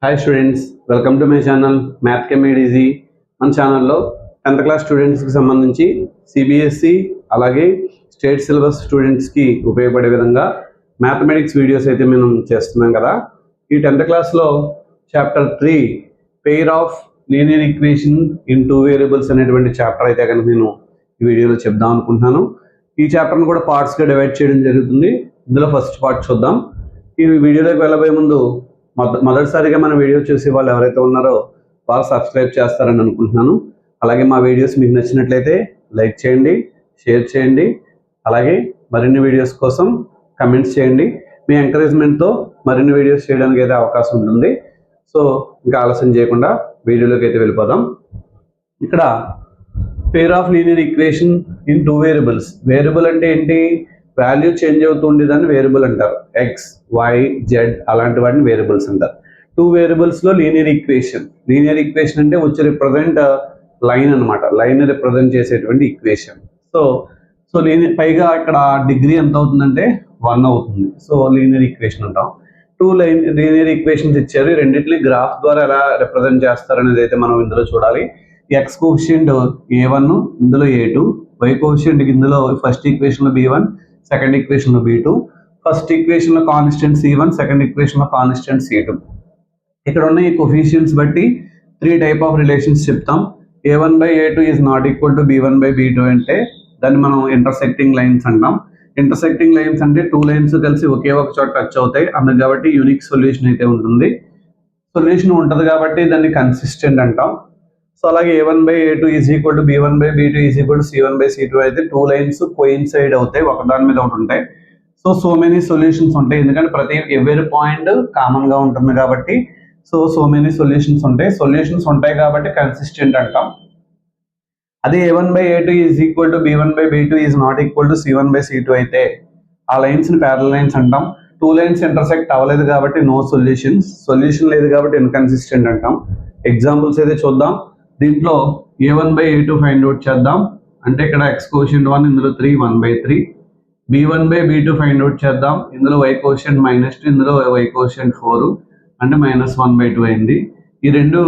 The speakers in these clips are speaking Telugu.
Hi students, welcome to my channel math made easy. మన ఛానల్లో 10th క్లాస్ స్టూడెంట్స్కి సంబంధించి సిబిఎస్ఈ అలాగే స్టేట్ సిలబస్ స్టూడెంట్స్కి ఉపయోగపడే విధంగా మ్యాథమెటిక్స్ వీడియోస్ అయితే మనం చేస్తున్నాం కదా. ఈ 10th క్లాస్లో chapter 3 pair of linear equation in two variables అనేటువంటి చాప్టర్ అయితే కనుక నేను ఈ వీడియోలో చెప్దాం అనుకుంటున్నాను. ఈ చాప్టర్ని కూడా పార్ట్స్గా డివైడ్ చేయడం జరుగుతుంది. ఇందులో ఫస్ట్ పార్ట్ చూద్దాం. ఈ వీడియోలోకి వెళ్ళబోయే ముందు మొదటిసారిగా మన వీడియో చూసి వాళ్ళు ఎవరైతే ఉన్నారో వాళ్ళు సబ్స్క్రైబ్ చేస్తారని అనుకుంటున్నాను. అలాగే మా వీడియోస్ మీకు నచ్చినట్లయితే లైక్ చేయండి, షేర్ చేయండి, అలాగే మరిన్ని వీడియోస్ కోసం కమెంట్స్ చేయండి. మీ ఎంకరేజ్మెంట్తో మరిన్ని వీడియోస్ చేయడానికి అయితే అవకాశం ఉంటుంది. సో ఇంకా ఆలస్యం చేయకుండా వీడియోలోకి అయితే వెళ్ళిపోదాం. ఇక్కడ pair of linear equation in two variables. Variable అంటే ఏంటి? వాల్యూ చేంజ్ అవుతుండేదాన్ని వేరియబుల్ అంటారు. ఎక్స్, వై, జెడ్ అలాంటి వాటిని వేరియబుల్స్ అంటారు. టూ వేరియబుల్స్లో లీనియర్ ఈక్వేషన్ అంటే వచ్చి రిప్రజెంట్ లైన్ అనమాట. లైన్ రిప్రజెంట్ చేసేటువంటి ఈక్వేషన్. సో పైగా ఇక్కడ డిగ్రీ ఎంత అవుతుందంటే 1 అవుతుంది. సో లీనియర్ ఈక్వేషన్ అంటాం. లీనియర్ ఈక్వేషన్స్ ఇచ్చారు. రెండింటిని గ్రాఫ్ ద్వారా ఎలా రిప్రజెంట్ చేస్తారనేది అయితే మనం ఇందులో చూడాలి. ఎక్స్ కోఎఫిషియంట్ A1, ఇందులో A2, వై కోఎఫిషియంట్ ఇందులో ఫస్ట్ ఈక్వేషన్లో B1, సెకండ్ ఈక్వేషన్లో B2, ఫస్ట్ ఈక్వేషన్లో కాన్స్టెంట్ C1, సెకండ్ ఈక్వేషన్లో కాన్స్టెంట్ C2. ఇక్కడ ఉన్న ఈ కోఎఫిషియంట్స్ బట్టి 3 టైప్ ఆఫ్ రిలేషన్స్ చెప్తాం. A1/A2 is not equal to B1/B2 అంటే దాన్ని మనం ఇంటర్సెక్టింగ్ లైన్స్ అంటాం. ఇంటర్సెక్టింగ్ లైన్స్ అంటే 2 లైన్స్ కలిసి ఒకే ఒక చోట టచ్ అవుతాయి. అందుకు కాబట్టి యూనిక్ సొల్యూషన్ అయితే ఉంటుంది. సొల్యూషన్ ఉంటుంది కాబట్టి దాన్ని కన్సిస్టెంట్ అంటాం. సో అలాగే A1/A2 is equal to B1/B2 is equal to C1/C2 అయితే 2 లైన్స్ కోయిన్సైడ్ అవుతాయి, ఒకదాని మీద ఒకటి ఉంటాయి. సో మెనీ సొల్యూషన్స్ ఉంటాయి, ఎందుకంటే ఎవరి పాయింట్ కామన్ గా ఉంటుంది కాబట్టి. సో మెనీ సొల్యూషన్స్ ఉంటాయి కాబట్టి కన్సిస్టెంట్ అంటాం. అదే A1/A2 is equal to B1/B2 is not equal to C1/C2 అయితే ఆ లైన్స్ ని ప్యారలల్ లైన్స్ అంటాం. 2 లైన్స్ ఇంటర్సెక్ట్ అవ్వలేదు కాబట్టి నో సొల్యూషన్ లేదు కాబట్టి ఇన్కన్సిస్టెంట్ అంటాం. ఎగ్జాంపుల్స్ అయితే చూద్దాం. దీంట్లో A1/A2 ఫైండ్ అవుట్ చేద్దాం. అంటే ఇక్కడ ఎక్స్ కోఎఫిషియంట్ 1, ఇందులో 3, 1/3. B1/B2 ఫైండ్ అవుట్ చేద్దాం. ఇందులో y కోఎఫిషియంట్ -2, ఇందులో y కోఎఫిషియంట్ 4, అంటే -1/2 అయింది. ఈ రెండు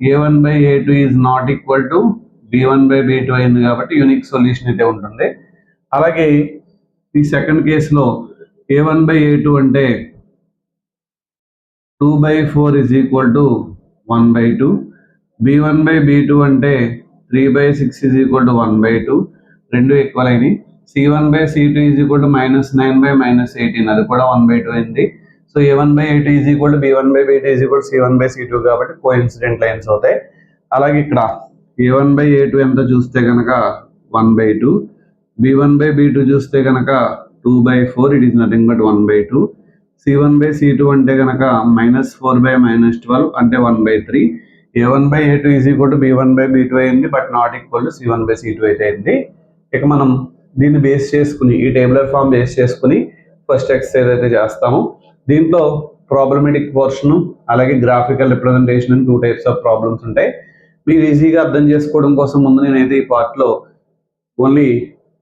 A1/A2 is not equal to B1/B2 అయింది కాబట్టి యూనిక్ సొల్యూషన్ అయితే ఉంటుంది. అలాగే ఈ సెకండ్ కేసులో A1/A2 అంటే 2/4 ఈజ్ ఈక్వల్ టు 1/2. B1/B2 అంటే 3/6 ఈజ్ ఈక్వల్ టు 1/2. రెండు ఈక్వల్ అయినాయి. C1/C2 ఈజ్ ఈక్వల్ టు -9/-18, అది కూడా 1/2 అయింది. So A1/A2 is equal to B1/B2 is equal to C1/C2 కాబట్టి కోఇన్సిడెంట్ లైన్స్ అవుతాయి. అలాగే ఇక్కడ A1/A2 ఎంత చూస్తే కనుక 1/2, B1/B2 చూస్తే కనుక 2/4, it is nothing but 1/2. C1/C2 అంటే కనుక -4/-12 అంటే 1/3. A1/A2 is equal to B1/B2 అయింది, but not equal to C1/C2 అయితే అయింది. ఇక మనం దీన్ని బేస్ చేసుకుని, ఈ టేబులర్ ఫామ్ బేస్ చేసుకుని ఫస్ట్ ఎక్సర్సైజ్ అయితే చేస్తాము. దీంట్లో ప్రాబ్లమేటిక్ పోర్షన్ అలాగే గ్రాఫికల్ రిప్రజెంటేషన్ అని 2 టైప్స్ ఆఫ్ ప్రాబ్లమ్స్ ఉంటాయి. మీరు ఈజీగా అర్థం చేసుకోవడం కోసం ముందు నేనైతే ఈ పార్ట్లో ఓన్లీ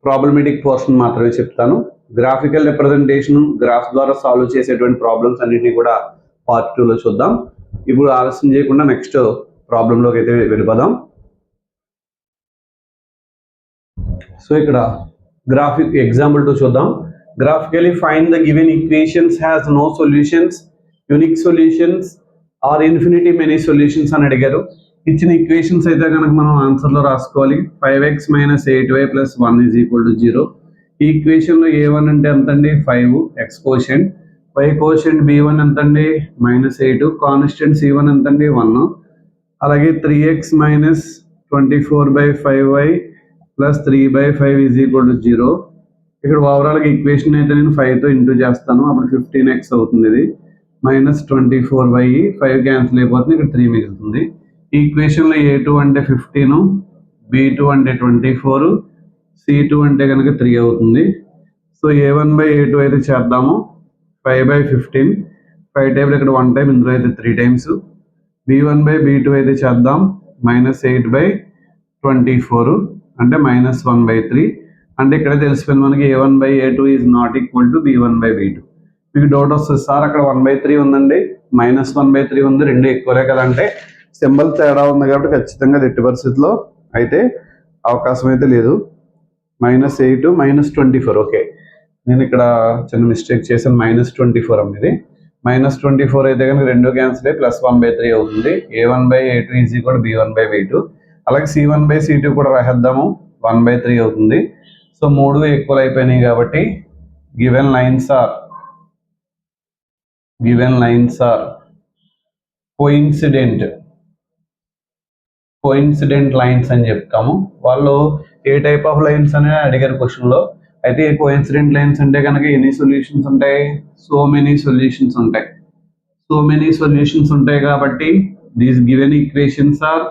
ప్రాబ్లమేటిక్ పోర్షన్ మాత్రమే చెప్తాను. గ్రాఫికల్ రిప్రజెంటేషన్, గ్రాఫ్ ద్వారా సాల్వ్ చేసేటువంటి ప్రాబ్లమ్స్ అన్నింటినీ కూడా పార్ట్ 2లో చూద్దాం. ఇప్పుడు ఆలస్యం చేయకుండా నెక్స్ట్ ప్రాబ్లంలోకి అయితే వెళ్ళిపోదాం. సో ఇక్కడ గ్రాఫిక్ ఎగ్జాంపుల్ 2 చూద్దాం. Graphically find the given equations has no solutions, unique solutions or infinity many solutions అని అడిగారు. ఇచ్చిన ఈక్వేషన్స్ అయితే కనుక మనం ఆన్సర్లో రాసుకోవాలి. 5x - 8y + 1 is equal to 0. ఈ ఈక్వేషన్లో A1 అంటే ఎంత అండి? 5 X coefficient, y coefficient B1 ఎంత అండి? -8, కాన్స్టెంట్ C1 ఎంత అండి? 1. అలాగే 3x - 24/5y + 3/5 is equal to 0. ఇక్కడ ఓవరాల్గా ఈక్వేషన్ అయితే నేను 5తో ఇంటూ చేస్తాను, అప్పుడు 15x అవుతుంది. ఇది -24y, 5 క్యాన్సిల్ అయిపోతుంది, ఇక్కడ 3 మిగులుతుంది. ఈక్వేషన్లో A2 అంటే 15, B2 అంటే 24, C2 అంటే కనుక 3 అవుతుంది. సో A1/A2 అయితే చేద్దాము. 5/15, 5 టైమ్స్ ఇక్కడ 1 టైం, ఇందులో అయితే 3 టైమ్స్. B1/B2 అయితే చేద్దాం. -8/24 అంటే -1/3. అంటే ఇక్కడ తెలిసిపోయింది మనకి A1/A2 is not equal to B1/B2. మీకు డౌట్ వస్తుంది, సార్ అక్కడ 1/3 ఉందండి, -1/3 ఉంది, రెండు ఎక్కువలే కదా అంటే సింబల్ తేడా ఉంది కాబట్టి ఖచ్చితంగా ఎట్టి పరిస్థితిలో అయితే అవకాశం అయితే లేదు. -8 -24. ఓకే, నేను ఇక్కడ చిన్న మిస్టేక్ చేశాను, -24 అమ్మది. -24 అయితే కనుక రెండు క్యాన్సిల్ అయ్యి +1/3 అవుతుంది. A1/A2 is equal B1/B2. అలాగే C1/C2 కూడా రాసేద్దాము, 1/3 అవుతుంది. సో మూడు ఈక్వల్ అయిపోయినాయి కాబట్టి given lines are coincident lines అని చెప్తాము. వాళ్ళు ఏ టైప్ ఆఫ్ లైన్స్ అని అడిగారు క్వశ్చన్లో. అయితే కోయిన్సిడెంట్ లైన్స్ అంటే కనుక ఎన్ని సొల్యూషన్స్ ఉంటాయి, సో మెనీ సొల్యూషన్స్ ఉంటాయి కాబట్టి these given equations are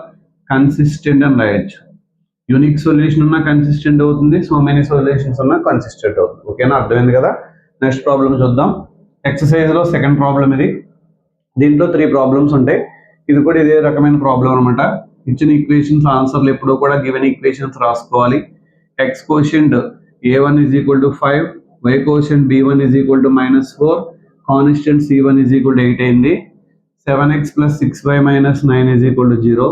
consistent అని రాయొచ్చు. యూనిక్ సొల్యూషన్ ఉన్నా కన్సిస్టెంట్ అవుతుంది, సో మెనీ సొల్యూషన్స్ ఉన్నా కన్సిస్టెంట్ అవుతుంది. ఓకేనా, అర్థమైంది కదా. నెక్స్ట్ ప్రాబ్లం చూద్దాం. ఎక్సర్సైజ్లో సెకండ్ ప్రాబ్లం ఇది. దీంట్లో 3 ప్రాబ్లమ్స్ ఉంటాయి. ఇది కూడా ఇదే రకమైన ప్రాబ్లం అనమాట. ఇచ్చిన ఈక్వేషన్స్ ఆన్సర్లు ఎప్పుడూ కూడా గివెన్ ఈక్వేషన్స్ రాసుకోవాలి. X quotient A1 is equal to 5, y quotient B1 is equal to -4, constant C1 is equal to 8 అయింది. 7x + 6y - 9 is equal to 0.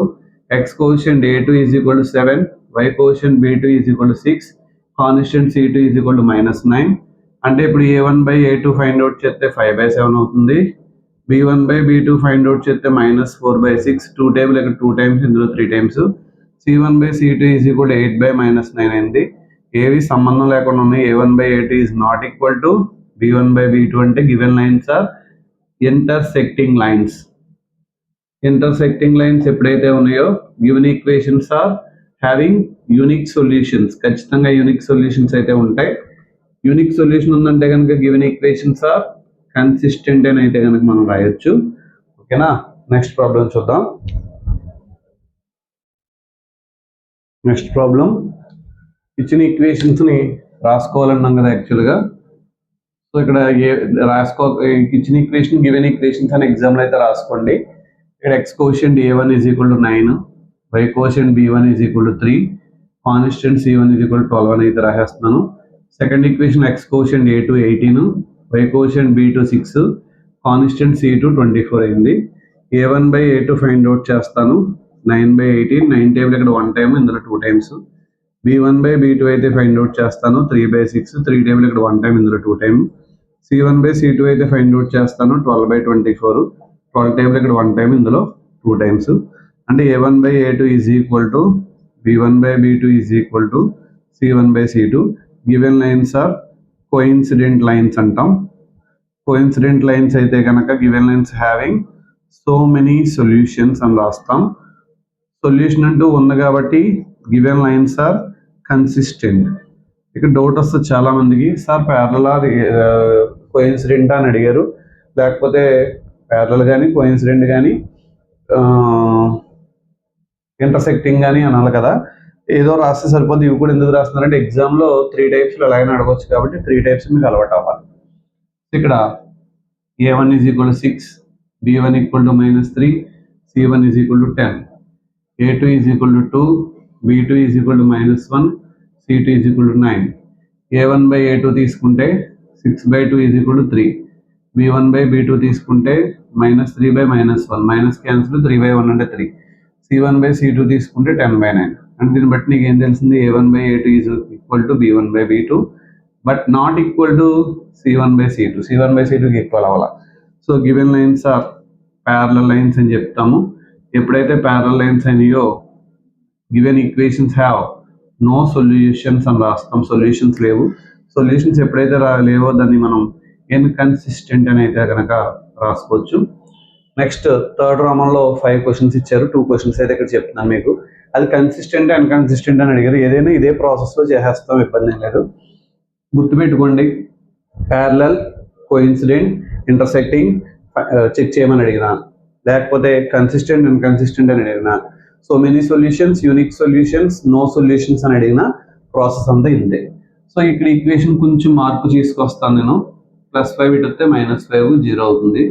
X quotient A2 is equal to 7, y quotient B2 is equal to 6, constant C2 is equal to -9. అంటే ఇప్పుడు A1/A2 ఫైండ్ అవుట్ చేస్తే 5/7 అవుతుంది. B1/B2 ఫైండ్ అవుట్ చేస్తే -4/6. 2 టేబుల్ ఇక్కడ 2 టైమ్స్, ఇందులో 3 times. C1/C2 is equal to 8/-9 అయింది. ఏవి సంబంధం లేకుండా ఉన్నాయి. A1/A2 is not equal to B1/B2 అంటే given lines are intersecting lines. Intersecting lines ఎప్పుడైతే ఉన్నాయో given equations are having unique solutions. ఖచ్చితంగా యూనిక్ సొల్యూషన్స్ అయితే ఉంటాయి. యూనిక్ సొల్యూషన్ ఉందంటే కనుక గివెన్ ఈక్వేషన్స్ ఆర్ కన్సిస్టెంట్ అని అయితే కనుక మనం రాయొచ్చు. ఓకేనా, నెక్స్ట్ ప్రాబ్లం చూద్దాం. నెక్స్ట్ ప్రాబ్లం ఇచ్చిన ఈక్వేషన్స్ని రాసుకోవాలన్నాం కదా యాక్చువల్గా. సో ఇక్కడ ఇచ్చిన ఈక్వేషన్ గివెన్ ఈక్వేషన్స్ అని ఎగ్జామ్లో అయితే రాసుకోండి. ఇక్కడ x quotient A1 is equal to 9, y quotient B1 is equal to 3, constant C1 is equal to 12 అని అయితే రాసేస్తున్నాను. Second equation x quotient A2 18, y quotient B2 6, constant C2 24 అయింది. A1/A2 ఫైండ్ అవుట్ చేస్తాను, 9/18. 9 టేబుల్ ఇక్కడ 1 టైమ్, ఇందులో 2 టైమ్స్. B1/B2 అయితే ఫైండ్ అవుట్ చేస్తాను, 3/6. 3 టేబుల్ ఇక్కడ 1 టైమ్, ఇందులో 2 టైమ్. C1/C2 అయితే ఫైండ్ అవుట్ చేస్తాను, 12/24. 12 టేబుల్ ఇక్కడ 1 టైమ్, ఇందులో 2 టైమ్స్. అంటే A1/A2 is equal to B1/B2 is equal to C1/C2. Given lines are coincident lines అంటాం. కోయిన్సిడెంట్ లైన్స్ అయితే కనుక given lines having so many solutions అని రాస్తాం. సొల్యూషన్ అంటూ ఉంది కాబట్టి గివెన్ లైన్స్ ఆర్ కన్సిస్టెంట్. ఇక్కడ డౌట్ వస్తుంది చాలా మందికి, సార్ ప్యారలల్ ఆర్ కోయిన్సిడెంట్ అని అడిగారు, లేకపోతే ప్యారలల్ కానీ కోయిన్సిడెంట్ కానీ ఇంటర్సెక్టింగ్ కానీ అనాలి కదా. ఏదో రాస్తే సరిపోద్ది. ఇవి కూడా ఎందుకు రాస్తున్నారంటే ఎగ్జామ్లో 3 టైప్స్లో ఎలాగైనా అడగవచ్చు కాబట్టి 3 టైప్స్ మీకు అలవాటు అవ్వాలి. ఇక్కడ A1 is equal to 6, B1 equal to -3, C1 is equal to 10, A2 is equal to 2, B2 is equal to -1, C2 is equal to 9. A1/A2 తీసుకుంటే 6/2 ఈజ్ ఈక్వల్ టు 3, B1/B2 తీసుకుంటే -3/-1, మైనస్ క్యాన్సిల్, 3/1 అంటే 3. C1/C2 తీసుకుంటే 10/9. అంటే దీన్ని బట్టి నీకు ఏం తెలిసింది, A1/A2 is equal to B1/B2 but not equal to C1/C2. C1/C2కి ఈక్వల్ అవ్వాలి. So given lines are parallel lines అని చెప్తాము. ఎప్పుడైతే ప్యారలల్ లైన్స్ అయినాయో given equations have no solutions అని రాస్తాం. సొల్యూషన్స్ లేవు. సొల్యూషన్స్ ఎప్పుడైతే లేవో దాన్ని మనం ఇన్కన్సిస్టెంట్ అని అయితే కనుక రాసుకోవచ్చు. నెక్స్ట్ థర్డ్ రామంలో 5 క్వశ్చన్స్ ఇచ్చారు. 2 క్వశ్చన్స్ అయితే ఇక్కడ చెప్తున్నాను మీకు. అది కన్సిస్టెంట్ అన్కన్సిస్టెంట్ అని అడిగారు. ఏదైనా ఇదే ప్రాసెస్లో చేసేస్తాం, ఇబ్బంది ఏం లేదు. గుర్తుపెట్టుకోండి, ప్యారలల్, కోయిన్సిడెంట్, ఇంటర్సెక్టింగ్ చెక్ చేయమని అడిగినా, లేకపోతే కన్సిస్టెంట్ అన్కన్సిస్టెంట్ అని అడిగినా, so many solutions, unique solutions, no solutions అని అడిగిన ప్రాసెస్ అంతా ఇంతే. సో ఇక్కడ ఈక్వేషన్ కొంచెం మార్పు తీసుకొస్తాను నేను. +5 ఇటు వస్తే -5 0 అవుతుంది.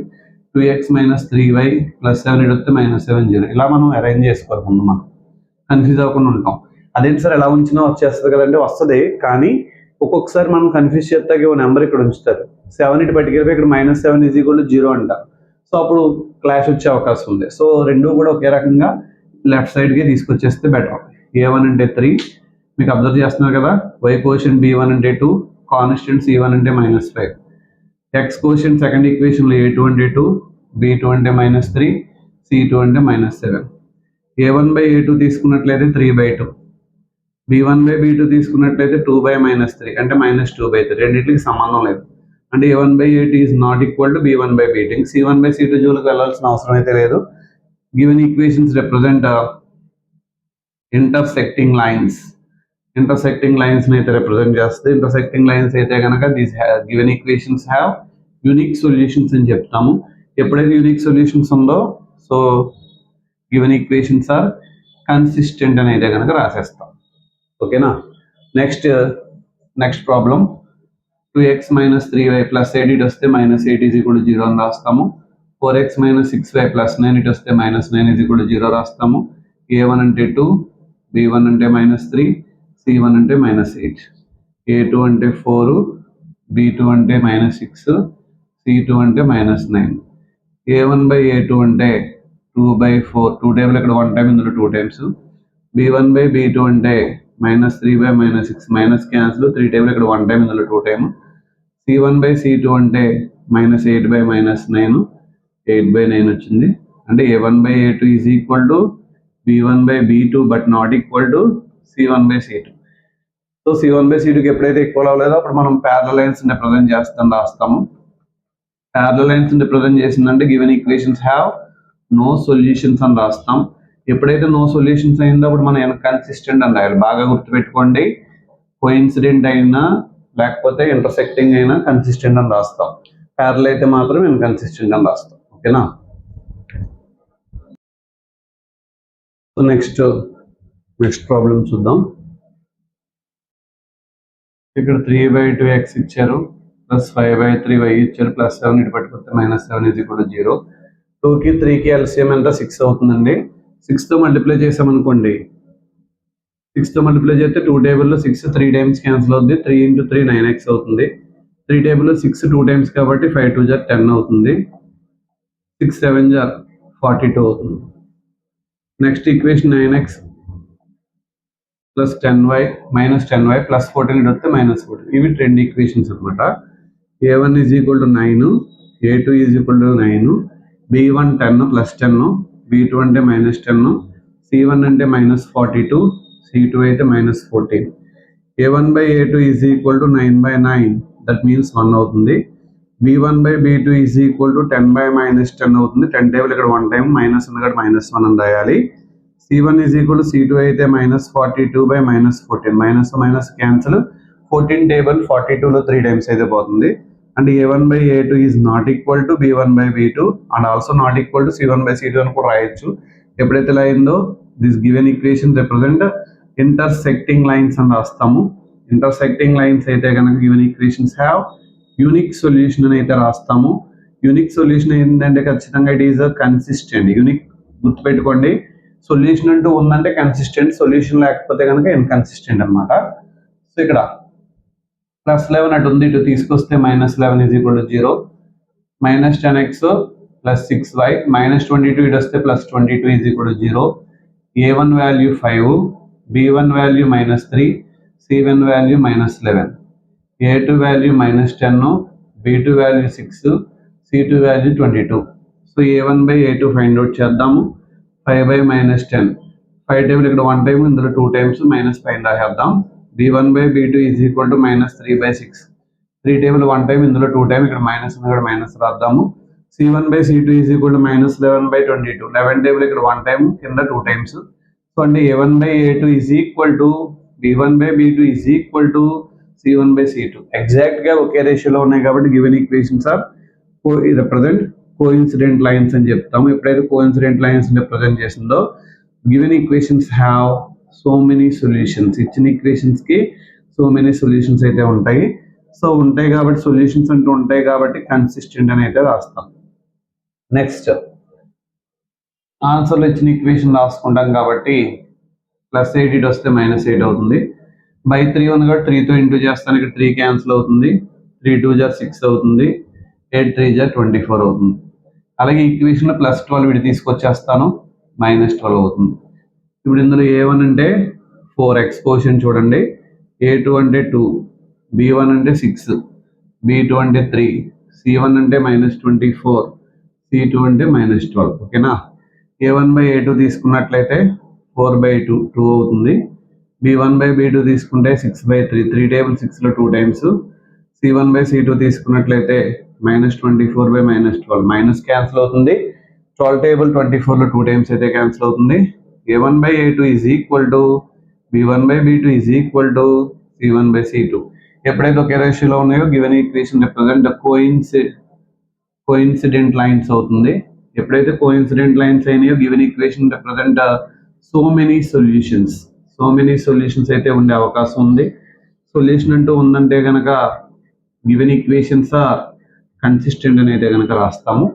2x - 3y +7 ఇటు వస్తే -7 0. ఇలా మనం అరేంజ్ చేసుకోవాలి. ముందు మనం కన్ఫ్యూజ్ అవ్వకుండా ఉంటాం. అదేంటి సార్ ఎలా ఉంచినా వచ్చేస్తుంది కదంటే వస్తుంది, కానీ ఒక్కొక్కసారి మనం కన్ఫ్యూజ్ చేస్తాకి ఒక నెంబర్ ఇక్కడ ఉంచుతారు, 7 ఇటు పట్టుకెళ్ళిపోయి ఇక్కడ -7 = 0 అంట. సో అప్పుడు క్లాష్ వచ్చే అవకాశం ఉంది. సో రెండు కూడా ఒకే రకంగా లెఫ్ట్ సైడ్కి తీసుకొచ్చేస్తే బెటర్. A1 అంటే 3, మీకు అబ్జర్వ్ చేస్తున్నారు కదా, y కోషెంట్ B1 అంటే 2, కాన్స్టెంట్ C1 అంటే -5, x కోషెంట్ సెకండ్ ఈక్వేషన్లో A2 అంటే 2, B2 అంటే -3, C2 అంటే -7. A1/A2 తీసుకున్నట్లయితే 3/2, B1/B2 తీసుకున్నట్లయితే 2/-3 అంటే -2/3, రెండింటికి సంబంధం లేదు. అంటే A1/A2 is not equal to B1/B2. C1/C2 జోలికి వెళ్ళాల్సిన అవసరం అయితే లేదు. Given equations represent intersecting lines. Intersecting lines అయితే రిప్రజెంట్ చేస్తుంది. ఇంటర్సెక్టింగ్ లైన్స్ అయితే కనుక these given equations have unique solutions అని చెప్తాము. ఎప్పుడైతే యూనిక్ సొల్యూషన్స్ ఉందో so given equations are consistent అని అయితే కనుక రాసేస్తాం. ఓకేనా. నెక్స్ట్ ప్రాబ్లం 2x - 3y + 8 ఇటు వస్తే -8 = 0 అని రాస్తాము. 4x - 6y + 9 ఇటు వస్తే -9 = 0 రాస్తాము. A1 అంటే 2, B1 అంటే -3, C1 అంటే -8, A2 అంటే 4, B2 అంటే -6, C2 అంటే -9. A1/A2 అంటే 2/4, 2 టేబుల్ ఇక్కడ 1 టైం, ఇందులో 2 టైమ్స్. B1/B2 అంటే -3/-6, మైనస్ క్యాన్సిల్, 3 టేబుల్ ఇక్కడ 1 టైం, ఇందులో 2 టైమ్. C1/C2 అంటే -8/-9, 8/9 వచ్చింది. అంటే A1/A2 is equal to B1/B2 but not equal to C1/C2. So C1/C2కి ఎప్పుడైతే ఈక్వల్ అవ్వలేదో అప్పుడు మనం ప్యారలల్ లైన్స్ రిప్రజెంట్ రాస్తాము. ప్యారలల్ లైన్స్ రిప్రజెంట్ చేసిందంటే given equations have no solutions అని రాస్తాం. ఎప్పుడైతే నో సొల్యూషన్స్ అయిందో అప్పుడు మనం ఇన్కన్సిస్టెంట్ అని రాయాలి. బాగా గుర్తుపెట్టుకోండి, కోఇన్సిడెంట్ అయినా లేకపోతే ఇంటర్సెక్టింగ్ అయినా కన్సిస్టెంట్ అని రాస్తాం. ప్యారలల్ అయితే మాత్రం ఇన్కన్సిస్టెంట్ అని రాస్తాం. ఓకేనా. సో నెక్స్ట్ ప్రాబ్లం చూద్దాం. ఇక్కడ 3/2x ఇచ్చారు, +5/3y ఇచ్చారు, +7 ఇటు పట్టుకొస్తే -7 = 0. 2కి 3కి ఎల్సిఎం ఎంత 6 అవుతుందండి. 6తో మల్టిప్లై చేసామనుకోండి, 6తో మల్టిప్లై చేస్తే 2 టేబుల్లో 6 3 టైమ్స్ క్యాన్సిల్ అవుతుంది. 3 × 3 9x అవుతుంది. 3 టేబుల్లో 6 2 టైమ్స్ కాబట్టి 5 2 = 10 అవుతుంది. 6 7 = 42 అవుతుంది. Next equation 9x + 10y -10y + 14 ఇటు వస్తే -14. ఇవి రెండు ఈక్వేషన్స్ అనమాట. A1 = 9, A2 = 9, B1 10 + 10, B2 అంటే -10, C1 అంటే -42, C2 అయితే -14. A1/A2 is equal to 9/9, that means 1 అవుతుంది. B1/B2 ఈజ్ ఈక్వల్ టు 10/-10 అవుతుంది. 10 టేబుల్ ఇక్కడ 1 టైం, మైనస్ ఉంది కాబట్టి -1 అని రాయాలి. C1 is equal to C2 అయితే -42/-14, మైనస్ క్యాన్సిల్, 14 టేబుల్ 42లో 3 టైమ్స్ అయితే పోతుంది. అంటే A1/A2 is not equal to B1/B2 and also not equal to C1/C2 అని కూడా రాయొచ్చు. ఎప్పుడైతే ఇలా అయిందో this given equation represent intersecting lines అని రాస్తాము. ఇంటర్సెక్టింగ్ లైన్స్ అయితే కనుక given equations have unique solution అని అయితే రాస్తాము. యూనిక్ సొల్యూషన్ ఏంటంటే ఖచ్చితంగా ఇట్ ఈజ్ కన్సిస్టెంట్. యూనిక్ గుర్తుపెట్టుకోండి, సొల్యూషన్ అంటూ ఉందంటే కన్సిస్టెంట్, సొల్యూషన్ లేకపోతే కనుక ఇన్కన్సిస్టెంట్ అనమాట. సో ఇక్కడ +11 అటు ఉంది, ఇటు తీసుకొస్తే -11 = 0, -10x + 6y, -22 ఇటు వస్తే +22 = 0. A1 value 5, B1 value -3, C1 value -11, A2 value -10, B2 value 6, C2 value 22. So A1/A2 find out చేద్దాము. 5/-10, 5 టేబుల్ ఇక్కడ 1 టైం, ఇందులో 2 టైమ్స్, -5 రాసేద్దాం. B1/B2 is equal to -3/6, 3 table 1 time, ఇందులో 2 టైం, ఇక్కడ మైనస్ ఉంది ఇక్కడ మైనస్ రాద్దాము. C1/C2 is equal to -11/22, 11 table ఇక్కడ 1 టైం, కింద 2 టైమ్స్. సో అంటే A1/A2 is equal to B1/B2 is equal to C1/C2. Exact గా ఒకే రేషియోలో ఉన్నాయి కాబట్టి given equations are represent coincident lines అని చెప్తాము. ఎప్పుడైతే కోఇన్సిడెంట్ లైన్స్ రిప్రజెంట్ చేసిందో given equations have so many solutions. ఇచ్చిన ఈక్వేషన్స్ కి సో మెనీ సొల్యూషన్స్ అయితే ఉంటాయి. సో ఉంటాయి కాబట్టి సొల్యూషన్స్ అంటూ ఉంటాయి కాబట్టి కన్సిస్టెంట్ అని అయితే రాస్తాం. నెక్స్ట్ ఆన్సర్లో ఇచ్చిన ఈక్వేషన్ రాసుకుంటాం కాబట్టి +8 ఇటు వస్తే -8 అవుతుంది. బై 3 ఉంది కాబట్టి 3తో ఇంటూ చేస్తాను, ఇక్కడ 3 క్యాన్సిల్ అవుతుంది, 3 2 జా 6 అవుతుంది, 8 3 జా 24 అవుతుంది. అలాగే ఈక్వేషన్లో +12 వీటి తీసుకొచ్చేస్తాను, -12 అవుతుంది. ఇప్పుడు ఇందులో A1 అంటే 4x కోషన్ చూడండి, A2 అంటే 2, B1 అంటే 6, B2 అంటే 3, C1 అంటే -24, C2 అంటే -12. ఓకేనా. A1/A2 తీసుకున్నట్లయితే 4/2 2 అవుతుంది. B1/B2 తీసుకుంటే 6/3, 3 టేబుల్ 6లో 2 టైమ్స్. C1/C2 తీసుకున్నట్లయితే -24/-12 మైనస్ క్యాన్సిల్ అవుతుంది. 12 టేబుల్ 24లో 2 టైమ్స్ అయితే క్యాన్సిల్ అవుతుంది. A1/A2 is equal to B1/B2 is equal to C1/C2. ఎప్పుడైతే ఒకే రేషియోలో ఉన్నాయో given equation represent coincident lines అవుతుంది. ఎప్పుడైతే కోఇన్సిడెంట్ లైన్స్ అయినాయో given equation represent so many solutions అయితే ఉండే అవకాశం ఉంది. సొల్యూషన్ అంటూ ఉందంటే కనుక గివెన్ ఈక్వేషన్స్ ఆర్ కన్సిస్టెంట్ అని అయితే కనుక రాస్తాము.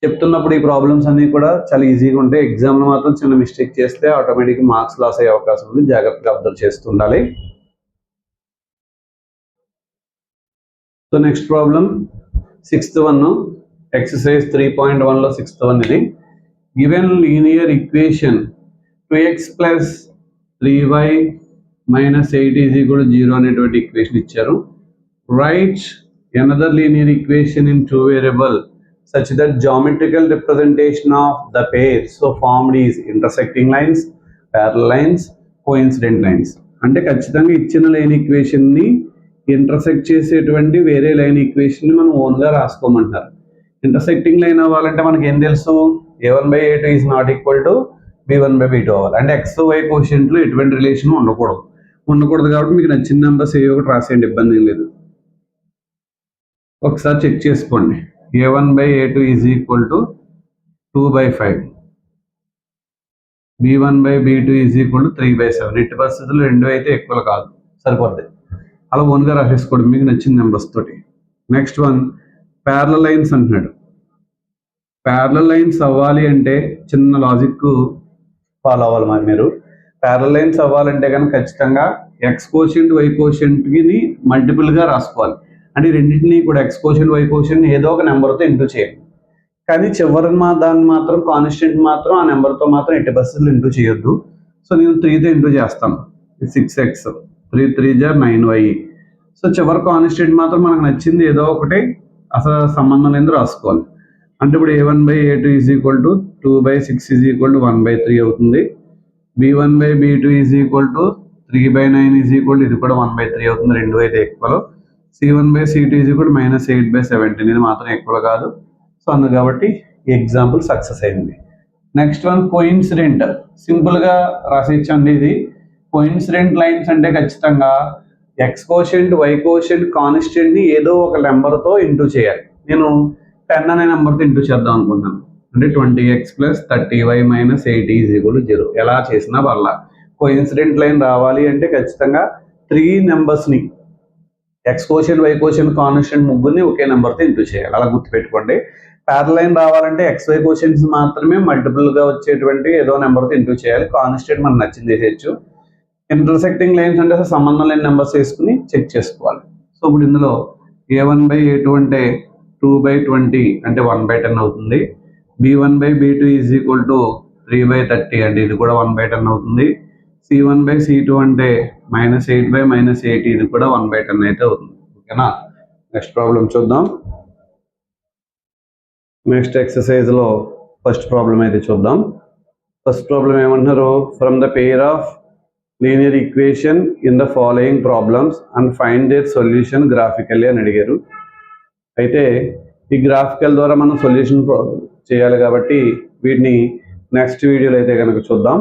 చెప్తున్నప్పుడు ఈ ప్రాబ్లమ్స్ అన్ని కూడా చాలా ఈజీగా ఉంటాయి. ఎగ్జామ్లో మాత్రం చిన్న మిస్టేక్ చేస్తే ఆటోమేటిక్గా మార్క్స్ లాస్ అయ్యే అవకాశం ఉంది. జాగ్రత్తగా అబ్జర్వ్ చేస్తుండాలి. So next problem 6th one, exercise 3.1లో 6th వన్ ఇది. Given linear equation 2x plus 3y minus 8 is equal to 0 అనేటువంటి ఈక్వేషన్ ఇచ్చారు. Right another linear equation in 2 variable such that geometrical representation of the pair so formed is intersecting lines, parallel lines, coincident lines. అంటే ఖచ్చితంగా ఇచ్చిన లైన్ ఈక్వేషన్ ని ఇంటర్సెక్ట్ చేసేటువంటి వేరే లైన్ ఈక్వేషన్ ని మనం ఓన్గా రాసుకోమంటారు. ఇంటర్సెక్టింగ్ లైన్ అవ్వాలంటే మనకి ఏం తెలుసు, A1/A2 is not equal to B1/B2 అవ్వాలి. అంటే XY కోషెంట్లో ఎటువంటి రిలేషన్ ఉండకూడదు కాబట్టి మీకు నచ్చిన నెంబర్స్ ఏ ఒకటి రాసేయండి, ఇబ్బంది ఏం లేదు. ఒకసారి చెక్ చేసుకోండి. A1/A2 is equal to 2/5, B1/B2 is equal to 3/7. ఎట్టి పరిస్థితుల్లో రెండు అయితే ఎక్కువ కాదు, సరిపోద్ది. అలా ఓన్గా రాసేసుకోండి మీకు నచ్చిన నెంబర్స్ తోటి. నెక్స్ట్ వన్ ప్యారలల్ లైన్స్ అంటున్నాడు. ప్యారలల్ లైన్స్ అవ్వాలి అంటే చిన్న లాజిక్ ఫాలో అవ్వాలి. మరి మీరు ప్యారలల్ లైన్స్ అవ్వాలంటే కనుక ఖచ్చితంగా ఎక్స్ కోషెంట్ వై కోషెంట్ని మల్టిపుల్గా రాసుకోవాలి. అంటే రెండింటినీ కూడా ఎక్స్ కోషెంట్ వై కోషెంట్ ఏదో ఒక నెంబర్తో ఇంటూ చేయాలి. కానీ చివరిని దాన్ని మాత్రం కాన్స్టెంట్ మాత్రం ఆ నెంబర్తో మాత్రం ఎట్టి పరిస్థితులు ఇంటూ చేయొద్దు. సో నేను 3తో ఇంటూ చేస్తాను, 6x, 3 3 జా 9y. సో చివరి కాన్స్టెంట్ మాత్రం మనకు నచ్చింది ఏదో ఒకటి అసలు సంబంధం లేని రాసుకోవాలి. అంటే ఇప్పుడు A1/A2 is equal to 2/6 is equal to 1/3 అవుతుంది. B1/B2 is equal to 3/9 is equal to ఇది కూడా 1/3 అవుతుంది, రెండు అయితే ఈక్వల్. C1/C2 ఈజ్ ఈక్వల్ -8/17, ఇది మాత్రం ఈక్వల్ కాదు. సో అందు కాబట్టి ఈ ఎగ్జాంపుల్ సక్సెస్ అయింది. నెక్స్ట్ వన్ కోఇన్సిడెంట్, సింపుల్గా రాసేయచ్చండి. ఇది కోఇన్సిడెంట్ లైన్స్ అంటే ఖచ్చితంగా ఎక్స్ కోషెంట్ వై కోషెంట్ కాన్స్టెంట్ని ఏదో ఒక నెంబర్తో ఇంటూ చేయాలి. నేను 10 అనే నెంబర్తో ఇంటూ చేద్దాం అనుకుంటున్నాను. అంటే 20x plus 30y minus 80 is equal to 0. ఎలా చేసినా వల్ల కోఇన్సిడెంట్ లైన్ రావాలి అంటే ఖచ్చితంగా 3 నెంబర్స్ని x quotient y quotient constant ముగ్గురిని ఒకే నెంబర్తో ఇంటూ చేయాలి. అలా గుర్తుపెట్టుకోండి. ప్యారలల్ లైన్ రావాలంటే ఎక్స్ వై కోషెంట్స్ మాత్రమే మల్టిపుల్గా వచ్చేటువంటి ఏదో నెంబర్తో ఇంటూ చేయాలి. కాన్స్టెంట్ మనకు నచ్చింది వేసేయచ్చు. ఇంటర్సెక్టింగ్ లైన్స్ అంటే సంబంధం లేని నెంబర్స్ వేసుకుని చెక్ చేసుకోవాలి. సో ఇప్పుడు ఇందులో A1/A2 అంటే 2/20 అంటే 1/10 అవుతుంది. B1/B2 ఈజ్ ఈక్వల్ టు 3/30 అంటే ఇది కూడా 1/10 అవుతుంది. C1/C2 అంటే -8/-80 ఇది కూడా 1/10 అయితే అవుతుంది. ఓకేనా. నెక్స్ట్ ప్రాబ్లం చూద్దాం. నెక్స్ట్ ఎక్సర్సైజ్లో ఫస్ట్ ప్రాబ్లం అయితే చూద్దాం. ఫస్ట్ ప్రాబ్లం ఏమంటున్నారు, from the pair of linear equation in the following problems and find their solution graphically అని అడిగారు. అయితే ఈ గ్రాఫికల్ ద్వారా మనం సొల్యూషన్ చేయాలి కాబట్టి వీటిని నెక్స్ట్ వీడియోలో అయితే కనుక చూద్దాం.